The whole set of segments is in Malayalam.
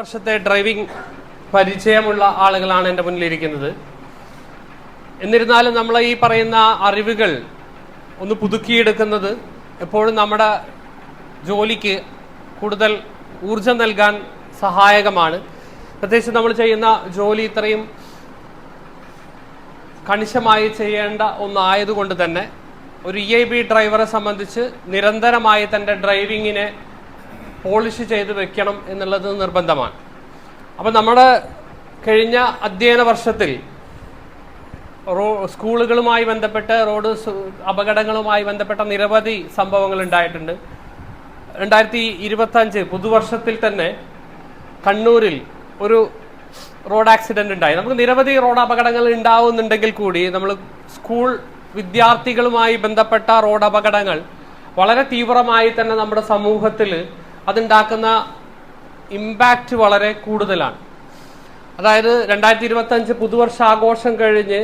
വർഷത്തെ ഡ്രൈവിംഗ് പരിചയമുള്ള ആളുകളാണ് എൻ്റെ മുന്നിലിരിക്കുന്നത്. എന്നിരുന്നാലും നമ്മൾ ഈ പറയുന്ന അറിവുകൾ ഒന്ന് പുതുക്കിയെടുക്കുന്നത് എപ്പോഴും നമ്മുടെ ജോലിക്ക് കൂടുതൽ ഊർജം നൽകാൻ സഹായകമാണ്. പ്രത്യേകിച്ച് നമ്മൾ ചെയ്യുന്ന ജോലി ഇത്രയും കണിശമായി ചെയ്യേണ്ട ഒന്നായതുകൊണ്ട് തന്നെ ഒരു EIB ഡ്രൈവറെ സംബന്ധിച്ച് നിരന്തരമായി തൻ്റെ ഡ്രൈവിങ്ങിനെ പോളിഷ് ചെയ്ത് വെക്കണം എന്നുള്ളത് നിർബന്ധമാണ്. അപ്പം നമ്മുടെ കഴിഞ്ഞ അധ്യയന വർഷത്തിൽ സ്കൂളുകളുമായി ബന്ധപ്പെട്ട് റോഡ് അപകടങ്ങളുമായി ബന്ധപ്പെട്ട നിരവധി സംഭവങ്ങൾ ഉണ്ടായിട്ടുണ്ട്. 2025 പുതുവർഷത്തിൽ തന്നെ കണ്ണൂരിൽ ഒരു റോഡ് ആക്സിഡന്റ് ഉണ്ടായി. നമുക്ക് നിരവധി റോഡ് അപകടങ്ങൾ ഉണ്ടാവുന്നുണ്ടെങ്കിൽ കൂടി നമ്മൾ സ്കൂൾ വിദ്യാർത്ഥികളുമായി ബന്ധപ്പെട്ട റോഡ് അപകടങ്ങൾ വളരെ തീവ്രമായി തന്നെ നമ്മുടെ സമൂഹത്തിൽ അതുണ്ടാക്കുന്ന ഇമ്പാക്റ്റ് വളരെ കൂടുതലാണ്. അതായത് 2025 പുതുവർഷാഘോഷം കഴിഞ്ഞ്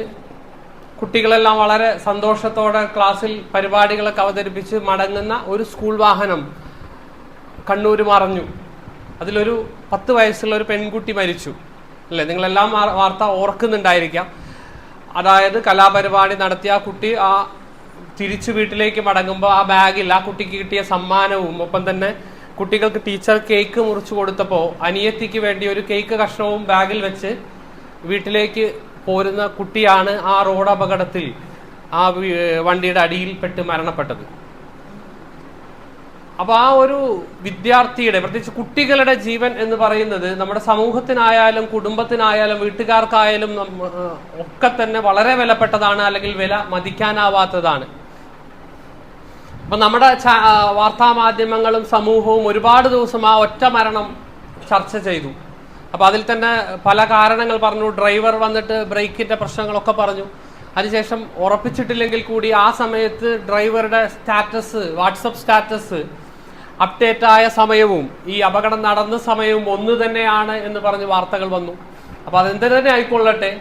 കുട്ടികളെല്ലാം വളരെ സന്തോഷത്തോടെ ക്ലാസ്സിൽ പരിപാടികളൊക്കെ അവതരിപ്പിച്ച് മടങ്ങുന്ന ഒരു സ്കൂൾ വാഹനം കണ്ണൂർ മറഞ്ഞു. അതിലൊരു 10 വയസ്സുള്ള ഒരു പെൺകുട്ടി മരിച്ചു അല്ലേ? നിങ്ങളെല്ലാം വാർത്ത ഓർക്കുന്നുണ്ടായിരിക്കാം. അതായത് കലാപരിപാടി നടത്തിയ ആ കുട്ടി തിരിച്ചു വീട്ടിലേക്ക് മടങ്ങുമ്പോൾ ആ ബാഗിൽ ആ കുട്ടിക്ക് കിട്ടിയ സമ്മാനവും ഒപ്പം തന്നെ കുട്ടികൾക്ക് ടീച്ചർ കേക്ക് മുറിച്ചു കൊടുത്തപ്പോൾ അനിയത്തിക്ക് വേണ്ടി ഒരു കേക്ക് കഷ്ണവും ബാഗിൽ വെച്ച് വീട്ടിലേക്ക് പോരുന്ന കുട്ടിയാണ് ആ റോഡ് അപകടത്തിൽ ആ വണ്ടിയുടെ അടിയിൽപ്പെട്ട് മരണപ്പെട്ടത്. അപ്പൊ ആ ഒരു വിദ്യാർത്ഥിയുടെ, പ്രത്യേകിച്ച് കുട്ടികളുടെ ജീവൻ എന്ന് പറയുന്നത് നമ്മുടെ സമൂഹത്തിനായാലും കുടുംബത്തിനായാലും വീട്ടുകാർക്കായാലും ഒക്കെ തന്നെ വളരെ വിലപ്പെട്ടതാണ്, അല്ലെങ്കിൽ വില മതിക്കാനാവാത്തതാണ്. അപ്പൊ നമ്മുടെ വാർത്താ മാധ്യമങ്ങളും സമൂഹവും ഒരുപാട് ദിവസം ആ ഒറ്റ മരണം ചർച്ച ചെയ്തു. അപ്പൊ അതിൽ തന്നെ പല കാരണങ്ങൾ പറഞ്ഞു. ഡ്രൈവർ വന്നിട്ട് ബ്രേക്കിന്റെ പ്രശ്നങ്ങളൊക്കെ പറഞ്ഞു. അതിനുശേഷം ഉറപ്പിച്ചിട്ടില്ലെങ്കിൽ കൂടി ആ സമയത്ത് ഡ്രൈവറുടെ സ്റ്റാറ്റസ്, വാട്സപ്പ് സ്റ്റാറ്റസ് അപ്ഡേറ്റ് ആയ സമയവും ഈ അപകടം നടന്ന സമയവും ഒന്ന് തന്നെയാണ് എന്ന് പറഞ്ഞ് വാർത്തകൾ വന്നു. അപ്പൊ അതെന്ത് തന്നെ ആയിക്കൊള്ളട്ടെ,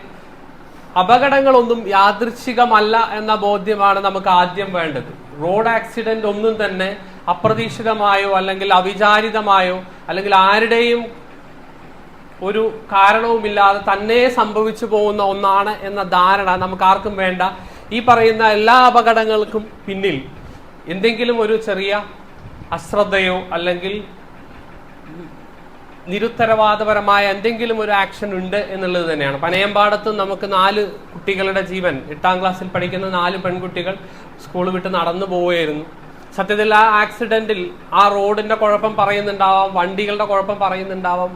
അപകടങ്ങളൊന്നും യാദൃച്ഛികമല്ല എന്ന ബോധ്യമാണ് നമുക്ക് ആദ്യം വേണ്ടത്. റോഡ് ആക്സിഡന്റ് ഒന്നും തന്നെ അപ്രതീക്ഷിതമായോ അല്ലെങ്കിൽ അവിചാരിതമായോ അല്ലെങ്കിൽ ആരുടെയും ഒരു കാരണവുമില്ലാതെ തന്നെ സംഭവിച്ചു പോകുന്ന ഒന്നാണ് എന്ന ധാരണ നമുക്ക് ആർക്കും വേണ്ട. ഈ പറയുന്ന എല്ലാ അപകടങ്ങൾക്കും പിന്നിൽ എന്തെങ്കിലും ഒരു ചെറിയ അശ്രദ്ധയോ അല്ലെങ്കിൽ നിരുത്തരവാദപരമായ എന്തെങ്കിലും ഒരു ആക്ഷൻ ഉണ്ട് എന്നുള്ളത് തന്നെയാണ്. പനയമ്പാടത്ത് നമുക്ക് 4 കുട്ടികളുടെ ജീവൻ, 8ാം ക്ലാസ്സിൽ പഠിക്കുന്ന 4 പെൺകുട്ടികൾ സ്കൂൾ വിട്ട് നടന്നു പോവുകയായിരുന്നു. സത്യത്തിൽ ആ ആക്സിഡന്റിൽ ആ റോഡിന്റെ കുഴപ്പം പറയുന്നുണ്ടാവാം, വണ്ടികളുടെ കുഴപ്പം പറയുന്നുണ്ടാവാം,